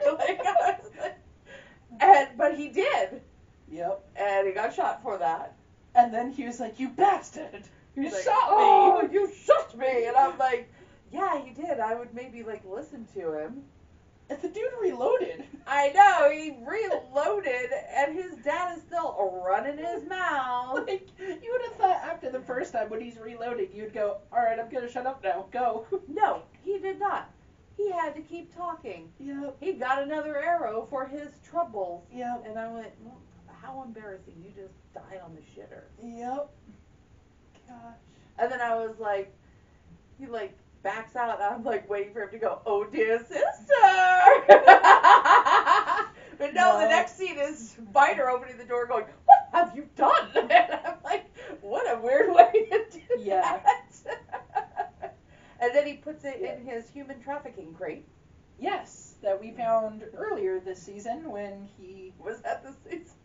But he did. Yep. And he got shot for that. And then he was like, you bastard. You shot me. Oh, you shot me. And I'm like, yeah, he did. I would maybe, like, listen to him. And the dude reloaded. I know, he reloaded, and his dad is still running his mouth. Like, you would have thought after the first time when he's reloading, you'd go, alright, I'm gonna shut up now, go. No, he did not. He had to keep talking. Yep. He got another arrow for his troubles. Yep. And I went, well, how embarrassing, you just died on the shitter. Yep. Gosh. And then I was like, he, like, backs out, and I'm like waiting for him to go, oh dear sister. But no, the next scene is Spider opening the door going, what have you done? And I'm like, what a weird way to do that. And then he puts it in his human trafficking crate. Yes, that we found earlier this season when he... Was that this season?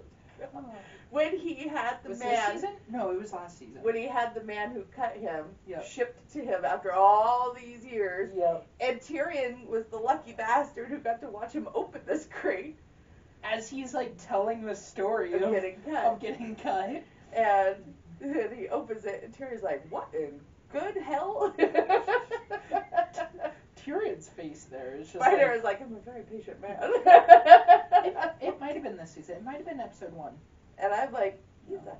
When he had the was man... This season? No, it was last season. When he had the man who cut him Yep. shipped to him after all these years. Yep. And Tyrion was the lucky bastard who got to watch him open this crate. As he's, like, telling the story of getting cut. And then he opens it, and Tyrion's like, what in good hell? Tyrion's face there is just Spider is like, I'm a very patient man. It might have been this season. It might have been episode 1. And I'm like, he's a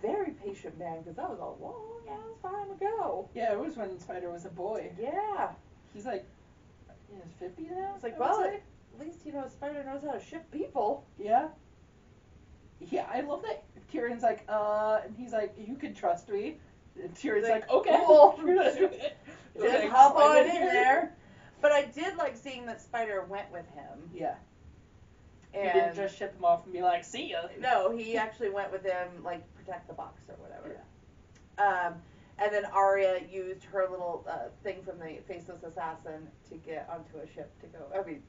very patient man, because that was a long ass time ago. Yeah, it was when Spider was a boy. Yeah. He's like, in his 50s now? It's like, well, at least, you know, Spider knows how to ship people. Yeah. Yeah, I love that Tyrion's like, and he's like, you can trust me. And Tyrion's like, okay, cool. Just hop on in there. But I did like seeing that Spider went with him. Yeah. He didn't just ship him off and be like, see ya. No, he actually went with him, like, protect the box or whatever. Yeah. And then Arya used her little thing from the Faceless Assassin to get onto a ship to go. I mean,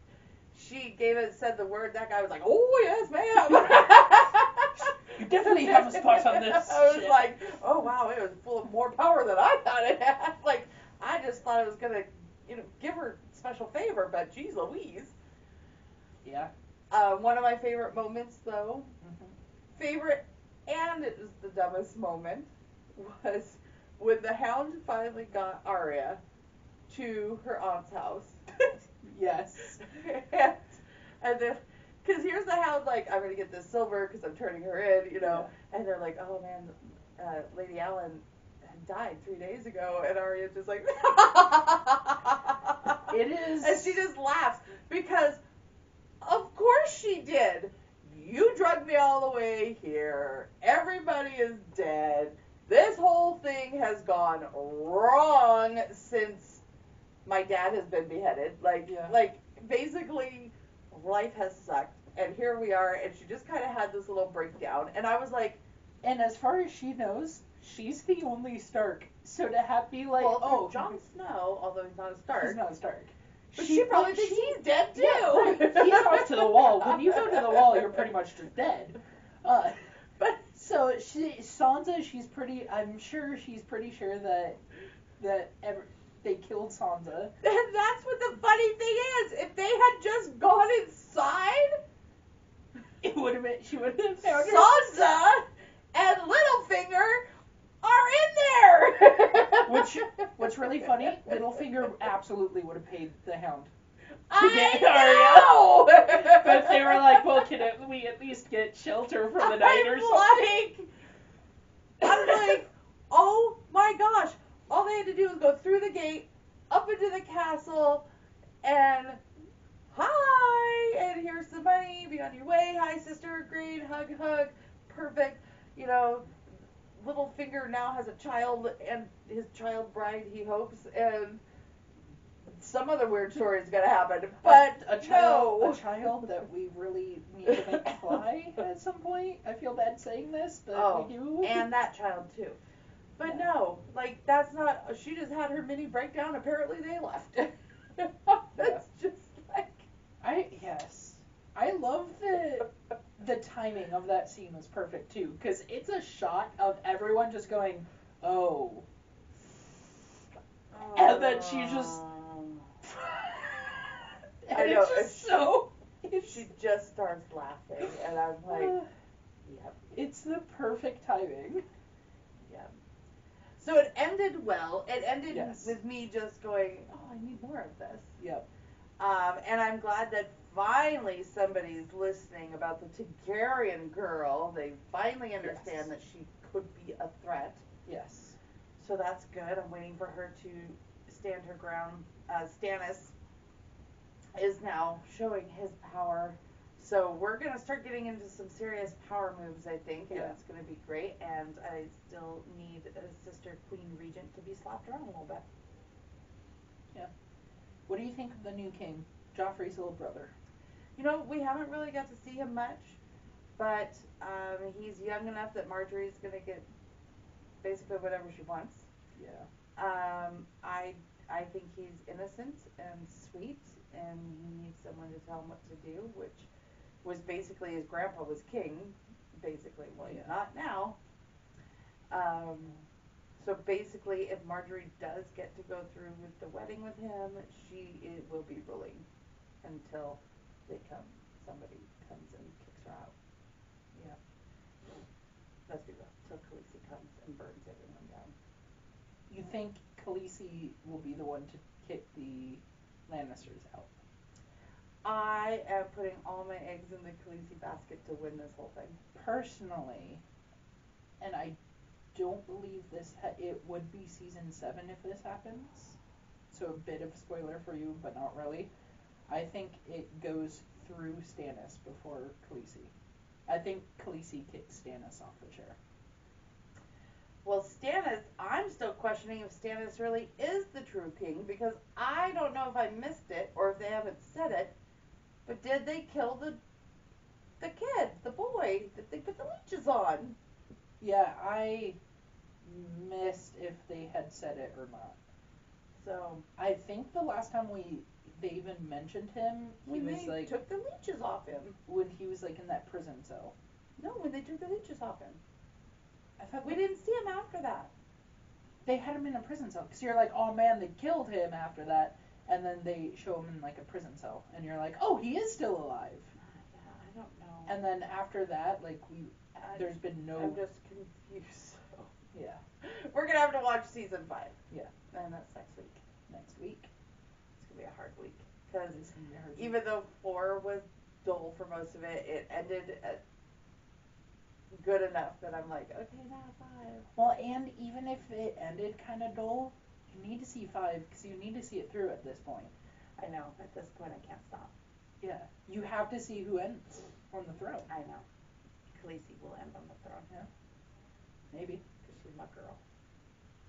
she said the word, that guy was like, oh, yes, ma'am. You definitely have a spot on this I was ship. like, oh, wow, it was full of more power than I thought it had. Like, I just thought it was going to, give her special favor, but geez Louise. Yeah. One of my favorite moments, though, and it was the dumbest moment, was when the Hound finally got Arya to her aunt's house. Yes. and then, because here's the Hound, like, I'm going to get this silver because I'm turning her in, Yeah. And they're like, oh, man, Lady Ellen had died 3 days ago. And Arya's just like, It is. And she just laughs because, of course she did. You drugged me all the way here. Everybody is dead. This whole thing has gone wrong since my dad has been beheaded. Like, basically, life has sucked. And here we are, and she just kind of had this little breakdown. And I was like... And as far as she knows, she's the only Stark. So to be like, well, Jon Snow, although he's not a Stark... He's not a Stark. But she probably thinks he's dead, too. Yeah, he's off to the wall. When you go to the wall, you're pretty much just dead. But so Sansa, I'm sure she's pretty sure that they killed Sansa. And that's what the funny thing is. If they had just gone inside, it would have been. She would have found her. Sansa and Littlefinger are in there. What's really funny? Littlefinger absolutely would have paid the Hound to get Arya. But they were like, well, can we at least get shelter for the night or something? I'm like, oh my gosh. All they had to do was go through the gate, up into the castle, and hi, and here's some money, be on your way, hi sister, great, hug, perfect, Littlefinger now has a child, and his child bride, he hopes, and some other weird story is going to happen, but a child that we really need to make fly at some point. I feel bad saying this, but we do. And that child too. But no, like, that's not, she just had her mini breakdown, apparently they left. That's just like... I love the timing of that scene was perfect too, because it's a shot of everyone just going, oh. And then she just... and I know, it's just she just starts laughing, and I'm like, yep. It's the perfect timing. Yep. So it ended well. It ended with me just going, oh, I need more of this. Yep. And I'm glad that finally somebody's listening about the Targaryen girl. They finally understand that she could be a threat. Yes. So that's good. I'm waiting for her to stand her ground. Stannis is now showing his power. So we're going to start getting into some serious power moves, I think, and it's going to be great. And I still need a sister Queen Regent to be slapped around a little bit. Yeah. What do you think of the new king, Joffrey's little brother? We haven't really got to see him much, but he's young enough that Marjorie's going to get basically whatever she wants. Yeah. I think he's innocent and sweet, and he needs someone to tell him what to do, which was basically his grandpa was king, basically. Well, he's not now. So basically, if Marjorie does get to go through with the wedding with him, it will be ruling until somebody comes and kicks her out. Yeah. Let's be real. Till Khaleesi comes and burns everyone down. You think Khaleesi will be the one to kick the Lannisters out? I am putting all my eggs in the Khaleesi basket to win this whole thing. Personally, and I don't believe it would be season 7 if this happens. So a bit of a spoiler for you, but not really. I think it goes through Stannis before Khaleesi. I think Khaleesi kicks Stannis off the chair. Well, Stannis, I'm still questioning if Stannis really is the true king, because I don't know if I missed it or if they haven't said it, but did they kill the the kid, the boy that they put the leeches on. Yeah, I missed if they had said it or not. So I think the last time they even mentioned him, he when was they like took the leeches off him. when he was like in that prison cell. No, when they took the leeches off him. I thought We didn't see him after that. they had him in a prison cell because you're like, oh man, they killed him after that, and then they show him in like a prison cell, and you're like, oh, he is still alive. Yeah, I don't know. And then after that, like there's been no. I'm just confused. So. Yeah. We're gonna have to watch season 5. Yeah. And that's next week. Next week. It's gonna be a hard week because even though 4 was dull for most of it, it ended at good enough that I'm like, okay, now 5. Well, and even if it ended kind of dull, you need to see 5 because you need to see it through at this point. I know. At this point, I can't stop. Yeah. You have to see who ends on the throne. I know. Khaleesi will end on the throne. Yeah. Maybe. Because she's my girl.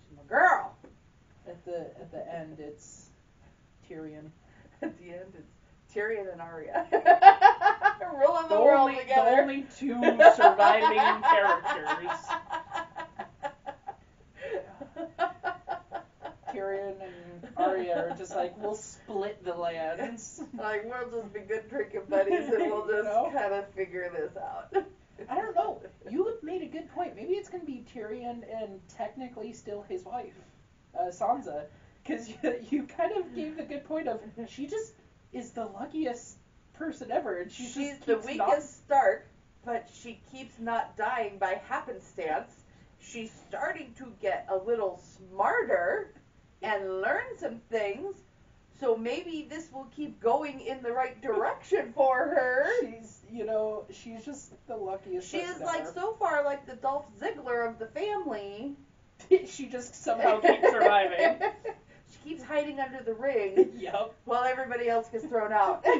She's my girl. At the end, it's Tyrion. At the end, it's Tyrion and Arya. Ruling the world together. The only 2 surviving characters. Tyrion and Arya are just like, we'll split the lands. Like, we'll just be good drinking buddies and we'll just kind of figure this out. I don't know. You made a good point. Maybe it's going to be Tyrion and technically still his wife, Sansa. Because you kind of gave the good point of, she just is the luckiest person ever. And she's the weakest Stark, but she keeps not dying by happenstance. She's starting to get a little smarter and learn some things. So maybe this will keep going in the right direction for her. She's just the luckiest She person is like ever. so far like the Dolph Ziggler of the family. She just somehow keeps surviving. She keeps hiding under the ring. Yep. While everybody else gets thrown out. Yep.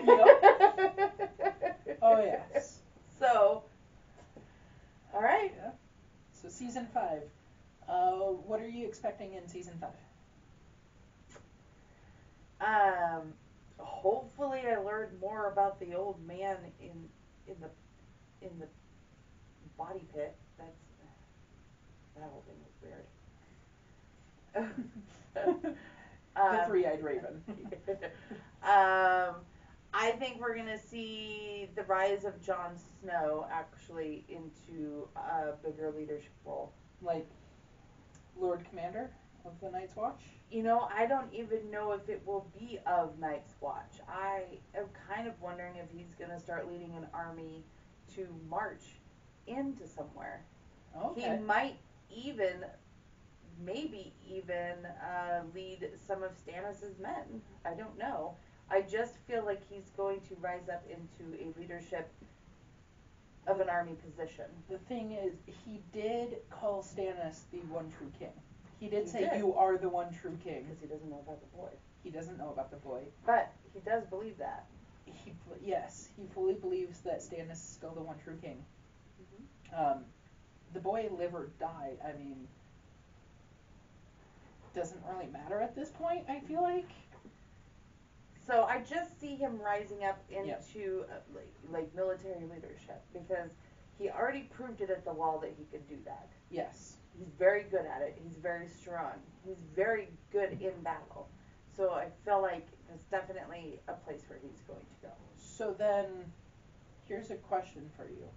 Oh, yes. So, all right. Yeah. So season 5. What are you expecting in season 5? Hopefully I learned more about the old man in the body pit. That whole thing was weird. The three-eyed raven. I think we're gonna see the rise of Jon Snow actually into a bigger leadership role. Like Lord Commander of the Night's Watch? I don't even know if it will be of Night's Watch. I am kind of wondering if he's gonna start leading an army to march into somewhere. Okay. He might maybe even lead some of Stannis' men. I don't know. I just feel like he's going to rise up into a leadership of an army position. The thing is, he did call Stannis the one true king. He did say, you are the one true king. Because he doesn't know about the boy. He doesn't know about the boy. But he does believe that. Yes, he fully believes that Stannis is still the one true king. Mm-hmm. The boy live or die, I mean, doesn't really matter at this point, I feel like. So I just see him rising up into like military leadership because he already proved it at the Wall that he could do that. Yes. He's very good at it. He's very strong. He's very good in battle. So I feel like it's definitely a place where he's going to go. So then, here's a question for you.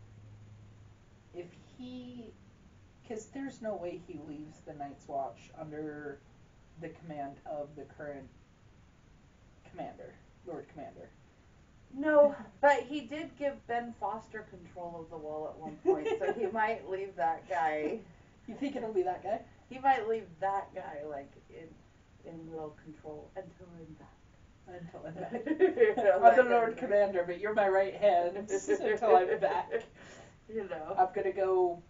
If because there's no way he leaves the Night's Watch under the command of the current commander, Lord Commander. No, but he did give Ben Foster control of the Wall at one point, so he might leave that guy. You think it'll be that guy? He might leave that guy, like, in little control until I'm back. Until I'm back. I'm the Lord Commander, but you're my right hand until I'm back. I'm gonna go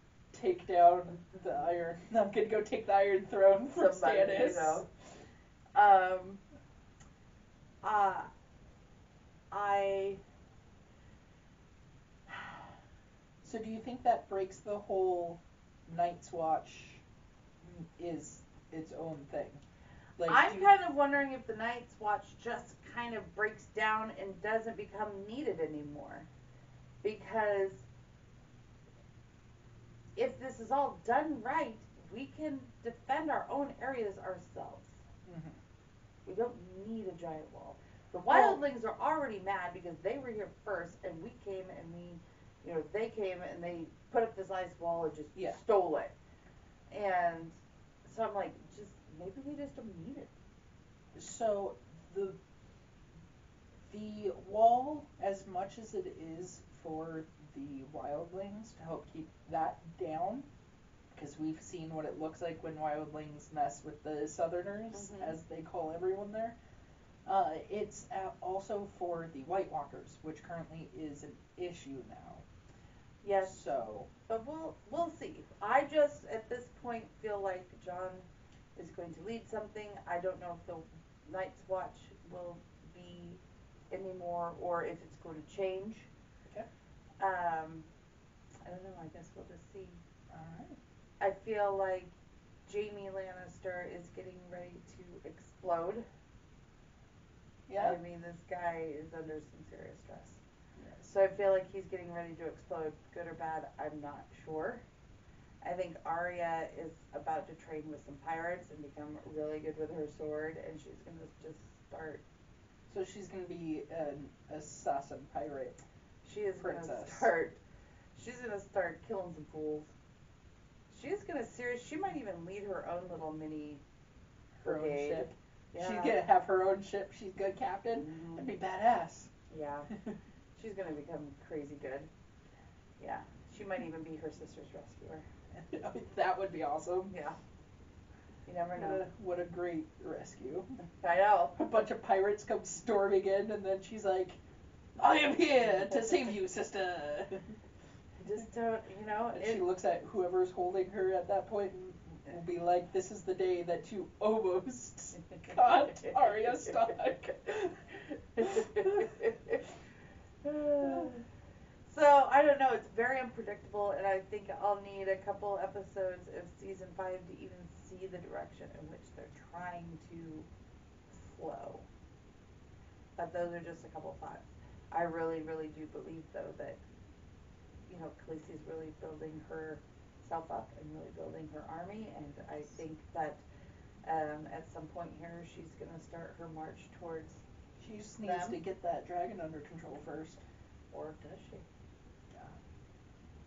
take down the Iron. I'm gonna go take the Iron Throne from Stannis. So do you think that breaks the whole Night's Watch is its own thing? Like, I'm kind of wondering if the Night's Watch just kind of breaks down and doesn't become needed anymore. because if this is all done right, we can defend our own areas ourselves. Mm-hmm. We don't need a giant wall. The wildlings are already mad because they were here first, and we came and they came and they put up this ice wall and just stole it. And so I'm like, maybe we just don't need it. So the wall, as much as it is for the wildlings to help keep that down, because we've seen what it looks like when wildlings mess with the southerners, as they call everyone there. It's also for the White Walkers, which currently is an issue now. Yes. So. But we'll see. I just at this point feel like John is going to lead something. I don't know if the Night's Watch will be anymore or if it's going to change. Okay. I don't know. I guess we'll just see. All right. I feel like Jaime Lannister is getting ready to explode. Yeah. I mean, this guy is under some serious stress. Yes. So I feel like he's getting ready to explode. Good or bad, I'm not sure. I think Arya is about to train with some pirates and become really good with her sword, and she's going to just start. So she's going to be an assassin pirate. She is going to start. She's going to start killing some fools. She's going to she might even lead her own little mini brigade. Her own ship. Yeah. She's going to have her own ship. She's good captain. Mm-hmm. That'd be badass. Yeah. She's going to become crazy good. Yeah. She might even be her sister's rescuer. That would be awesome. Yeah. You never know. What a great rescue. I know. A bunch of pirates come storming in, and then she's like, I am here to save you, sister. Just don't, And she looks at whoever's holding her at that point and will be like, this is the day that you almost got Arya Stark. So, I don't know, it's very unpredictable, and I think I'll need a couple episodes of season 5 to even see the direction in which they're trying to flow. But those are just a couple thoughts. I really, really do believe, though, that, Khaleesi's really building herself up and really building her army, and I think that at some point here, she's going to start her march towards She just needs to get that dragon under control first. Or does she?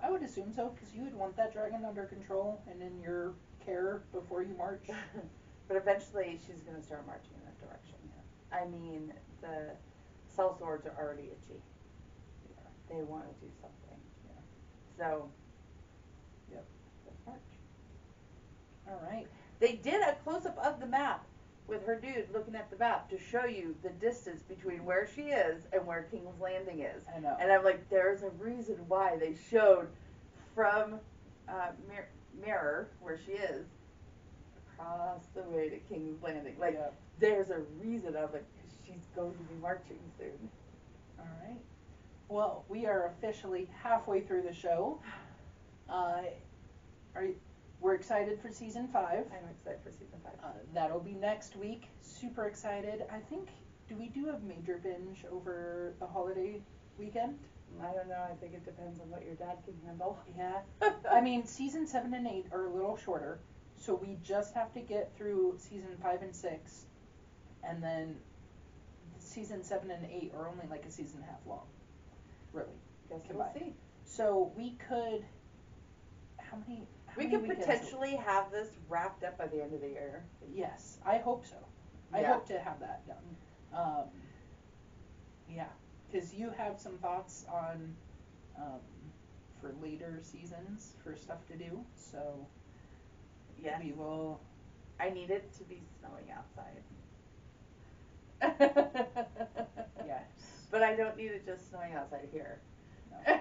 I would assume so, because you would want that dragon under control and in your care before you march. But eventually, she's going to start marching in that direction. Yeah. I mean, the sellswords are already itchy. Yeah. They want to do something. Yeah. So, yep. Let's march. All right. They did a close-up of the map with her dude looking at the map to show you the distance between where she is and where King's Landing is. I know. And I'm like, there's a reason why they showed from Mirror, where she is, across the way to King's Landing. Like, there's a reason. I'm like, she's going to be marching soon. All right. Well, we are officially halfway through the show. We're excited for season 5. I'm excited for season 5. That'll be next week. Super excited. I think, do we do a major binge over the holiday weekend? I don't know. I think it depends on what your dad can handle. Yeah. I mean, season 7 and 8 are a little shorter, so we just have to get through season 5 and 6, and then season 7 and 8 are only like a season and a half long. Really. Guess we'll see. So we could. We could potentially have this wrapped up by the end of the year. Yes, I hope so. I hope to have that done. Yeah, because you have some thoughts on for later seasons for stuff to do. So yes, we will. I need it to be snowing outside. Yes, but I don't need it just snowing outside here. No,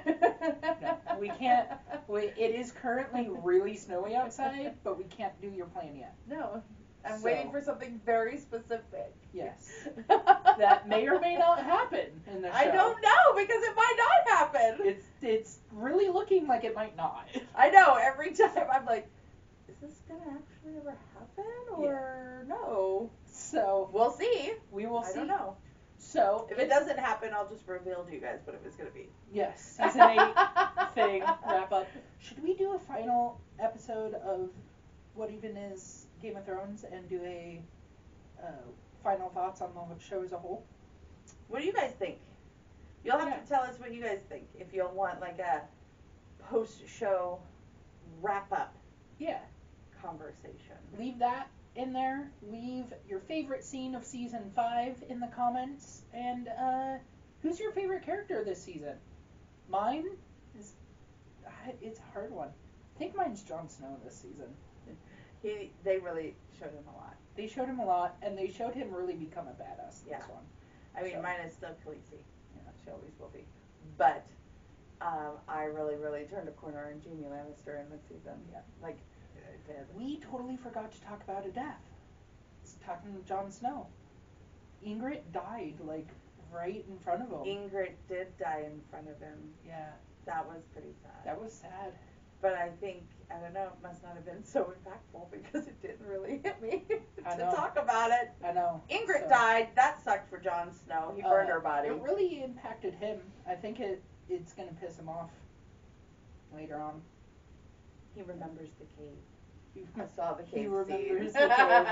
we can't. It is currently really snowy outside, but we can't do your plan yet. No, I'm waiting for something very specific. Yes, that may or may not happen in the show. I don't know because it might not happen. It's really looking like it might not. I know. Every time I'm like, is this gonna actually ever happen or no? So we'll see. We will see. I don't know. So if it doesn't happen, I'll just reveal to you guys what it was going to be. Yes, season 8 thing, wrap up. Should we do a final episode of What Even Is Game of Thrones and do a final thoughts on the show as a whole? What do you guys think? You'll have to tell us what you guys think if you'll want like a post-show wrap-up conversation. Leave that in there. Leave your favorite scene of season 5 in the comments. And who's your favorite character this season? Mine is, it's a hard one. I think mine's Jon Snow this season. They really showed him a lot. They showed him a lot, and they showed him really become a badass this one. I mean, mine is still Khaleesi. Yeah, she always will be. But I really, really turned a corner on Jaime Lannister in this season. Yeah, like I did. We totally forgot to talk about a death. Talking to Jon Snow. Ygritte died, like, right in front of him. Ygritte did die in front of him. Yeah. That was pretty sad. That was sad. But I think, I don't know, it must not have been so impactful because it didn't really hit me to talk about it. I know. Ygritte died. That sucked for Jon Snow. He burned her body. It really impacted him. I think it's going to piss him off later on. He remembers the cave. I saw the cave He remembers scene. the cave.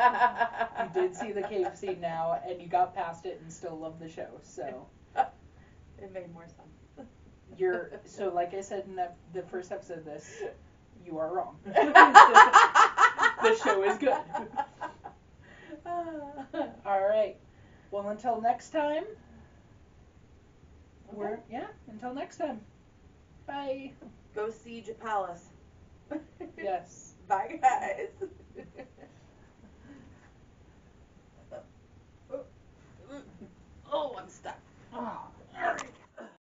You did see the cave scene now, and you got past it and still love the show, so. It made more sense. So like I said in the first episode of this, you are wrong. The show is good. All right. Well, until next time. Until next time. Bye. Go siege a palace. Yes. Bye, guys. Oh, I'm stuck. Oh, all right.